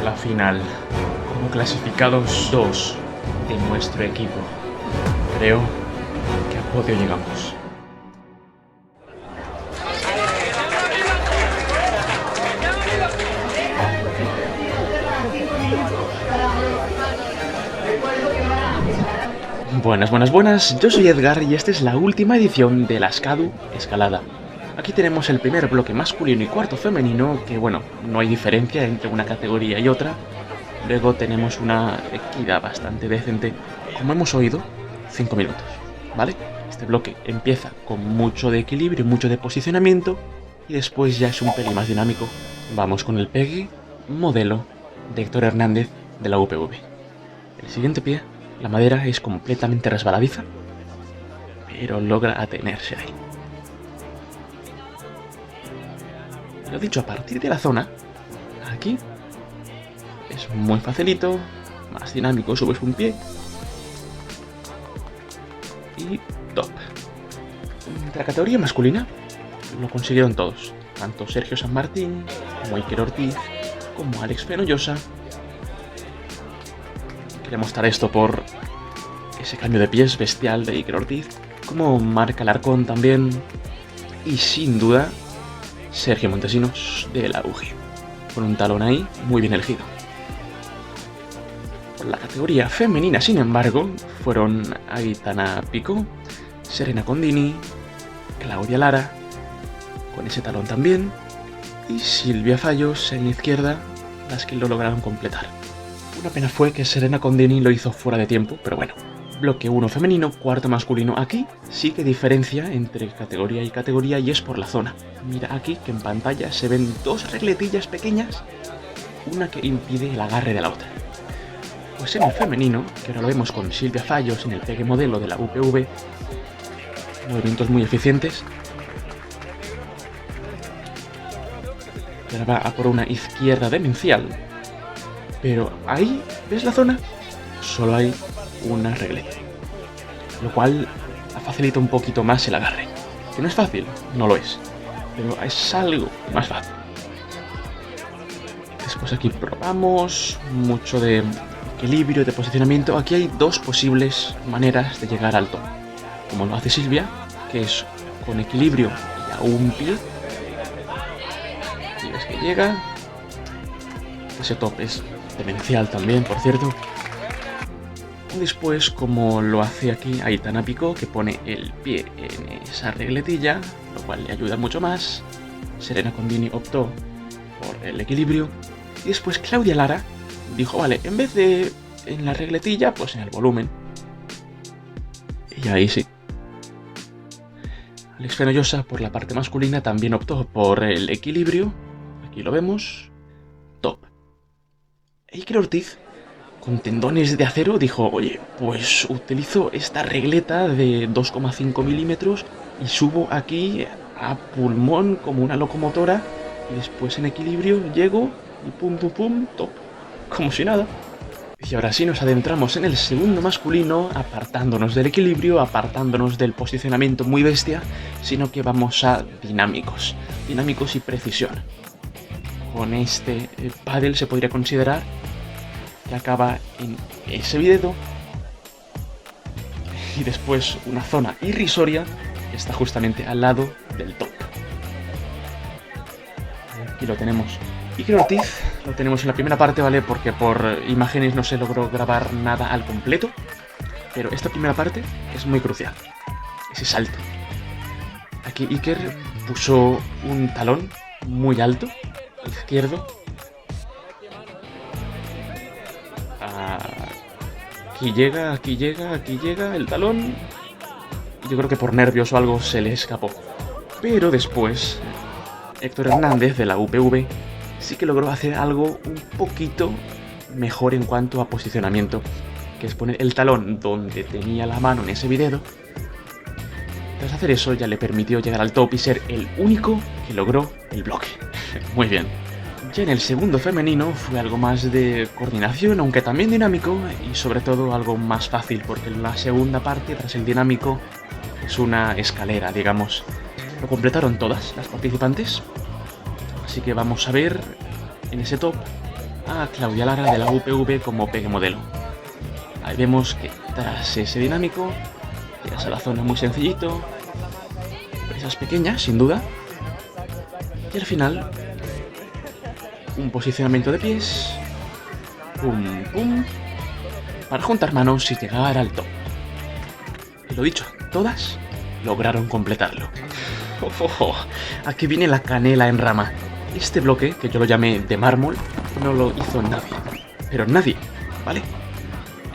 la final, como clasificados 2 de nuestro equipo. Creo que a podio llegamos. Buenas, yo soy Edgar y esta es la última edición de la Skadu Escalada. Aquí tenemos el primer bloque masculino y cuarto femenino, que bueno, no hay diferencia entre una categoría y otra. Luego tenemos una equidad bastante decente, como hemos oído, 5 minutos, ¿vale? Este bloque empieza con mucho de equilibrio, mucho de posicionamiento, y después ya es un pelín más dinámico. Vamos con el pegue modelo de Héctor Hernández de la UPV. El siguiente pie, la madera es completamente resbaladiza, pero logra atenerse ahí. Lo dicho, a partir de la zona, aquí, es muy facilito, más dinámico, subes un pie y top. De la categoría masculina lo consiguieron todos, tanto Sergio San Martín, como Iker Ortiz, como Alex Fenollosa. Quería mostrar esto por ese cambio de pies bestial de Iker Ortiz, como Marc Alarcón también, y sin duda Sergio Montesinos de la UG, con un talón ahí muy bien elegido. Por la categoría femenina, sin embargo, fueron Aitana Pico, Serena Condini, Claudia Lara, con ese talón también, y Silvia Fallos en la izquierda, las que lo lograron completar. Una pena fue que Serena Condini lo hizo fuera de tiempo, pero bueno. Bloque 1 femenino, cuarto masculino. Aquí sí que diferencia entre categoría y categoría y es por la zona. Mira aquí que en pantalla se ven dos regletillas pequeñas, una que impide el agarre de la otra. Pues en el femenino, que ahora lo vemos con Silvia Fallos en el pegue modelo de la UPV, movimientos muy eficientes. Y ahora va a por una izquierda demencial. Pero ahí, ¿ves la zona? Solo hay una regleta, lo cual facilita un poquito más el agarre. Que no es fácil, no lo es, pero es algo más fácil. Después aquí probamos mucho de equilibrio, de posicionamiento. Aquí hay dos posibles maneras de llegar al top, como lo hace Silvia, que es con equilibrio y a un pie. Y ves que llega. Ese top es demencial también, por cierto. Después, como lo hace aquí Aitana Pico, que pone el pie en esa regletilla, lo cual le ayuda mucho más. Serena Condini optó por el equilibrio. Y después Claudia Lara dijo, vale, en vez de en la regletilla, pues en el volumen. Y ahí sí. Alex Fenollosa, por la parte masculina, también optó por el equilibrio. Aquí lo vemos. Top. Iker Ortiz, con tendones de acero, dijo, oye, pues utilizo esta regleta de 2,5 milímetros y subo aquí a pulmón como una locomotora y después en equilibrio llego y pum pum pum, top, como si nada. Y ahora sí nos adentramos en el segundo masculino, apartándonos del equilibrio, apartándonos del posicionamiento muy bestia, sino que vamos a dinámicos y precisión. Con este pádel se podría considerar que acaba en ese video y después una zona irrisoria que está justamente al lado del top. Aquí lo tenemos. Iker Ortiz lo tenemos en la primera parte, ¿vale? Porque por imágenes no se logró grabar nada al completo, pero esta primera parte es muy crucial. Ese salto. Aquí Iker puso un talón muy alto, izquierdo. Aquí llega el talón. Yo creo que por nervios o algo se le escapó. Pero después, Héctor Hernández de la UPV sí que logró hacer algo un poquito mejor en cuanto a posicionamiento, que es poner el talón donde tenía la mano en ese video. Tras hacer eso ya le permitió llegar al top y ser el único que logró el bloque. Muy bien. Ya en el segundo femenino fue algo más de coordinación, aunque también dinámico, y sobre todo algo más fácil, porque en la segunda parte, tras el dinámico, es una escalera, digamos. Lo completaron todas las participantes, así que vamos a ver en ese top a Claudia Lara de la UPV como pegue modelo. Ahí vemos que tras ese dinámico, llegas a la zona muy sencillito, presas pequeñas, sin duda, y al final, un posicionamiento de pies, pum, pum, para juntar manos y llegar al top. Y lo dicho, todas lograron completarlo. Aquí viene la canela en rama. Este bloque, que yo lo llamé de mármol, no lo hizo nadie. Pero nadie, ¿vale?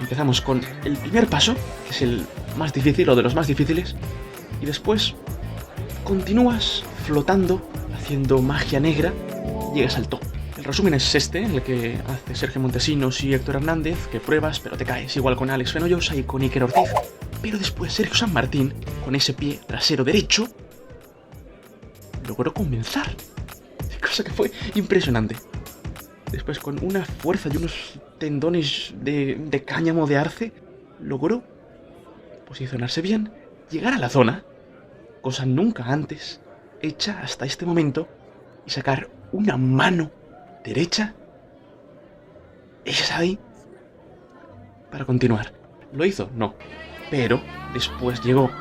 Empezamos con el primer paso, que es el más difícil o de los más difíciles, y después continúas flotando, haciendo magia negra, y llegas al top. El resumen es este, en el que hace Sergio Montesinos y Héctor Hernández, que pruebas pero te caes, igual con Alex Fenollosa y con Iker Ortiz. Pero después Sergio San Martín, con ese pie trasero derecho, logró comenzar. Cosa que fue impresionante. Después, con una fuerza y unos tendones de cáñamo de arce, logró posicionarse bien, llegar a la zona, cosa nunca antes hecha hasta este momento, y sacar una mano derecha, esa ahí, para continuar. ¿Lo hizo? No. Pero después llegó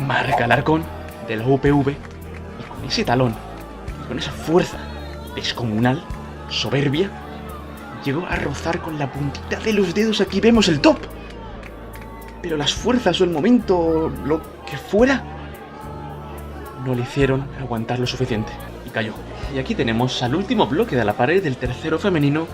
Marc Alarcón de la UPV, y con ese talón, y con esa fuerza descomunal, soberbia, llegó a rozar con la puntita de los dedos. Aquí vemos el top. Pero las fuerzas o el momento, lo que fuera, no le hicieron aguantar lo suficiente y cayó. Y aquí tenemos al último bloque de la pared del tercero femenino,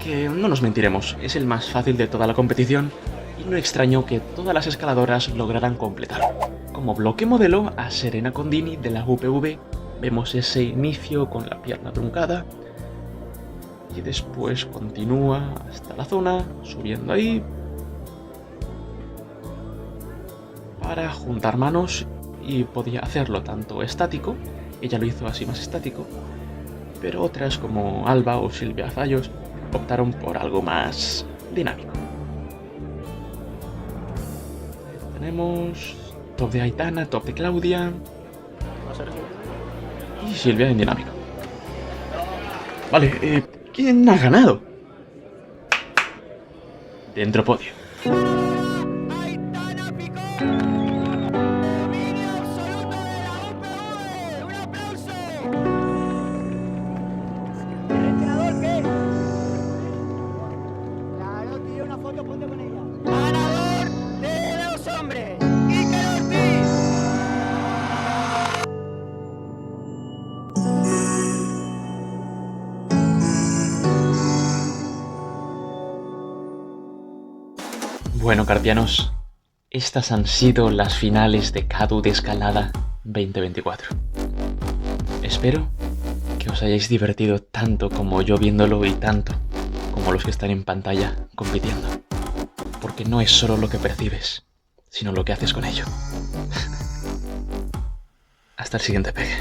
que no nos mentiremos, es el más fácil de toda la competición y no extraño que todas las escaladoras lograran completarlo. Como bloque modelo a Serena Condini de la UPV, vemos ese inicio con la pierna truncada y después continúa hasta la zona, subiendo ahí para juntar manos, y podía hacerlo tanto estático, ella lo hizo así más estático, pero otras como Alba o Silvia Zayos optaron por algo más dinámico. Tenemos top de Aitana, top de Claudia y Silvia en dinámico. Vale, ¿quién ha ganado? Dentro podio. Bueno, carpianos, estas han sido las finales de CADU de Escalada 2024. Espero que os hayáis divertido tanto como yo viéndolo y tanto como los que están en pantalla compitiendo. Porque no es solo lo que percibes, sino lo que haces con ello. Hasta el siguiente pegue.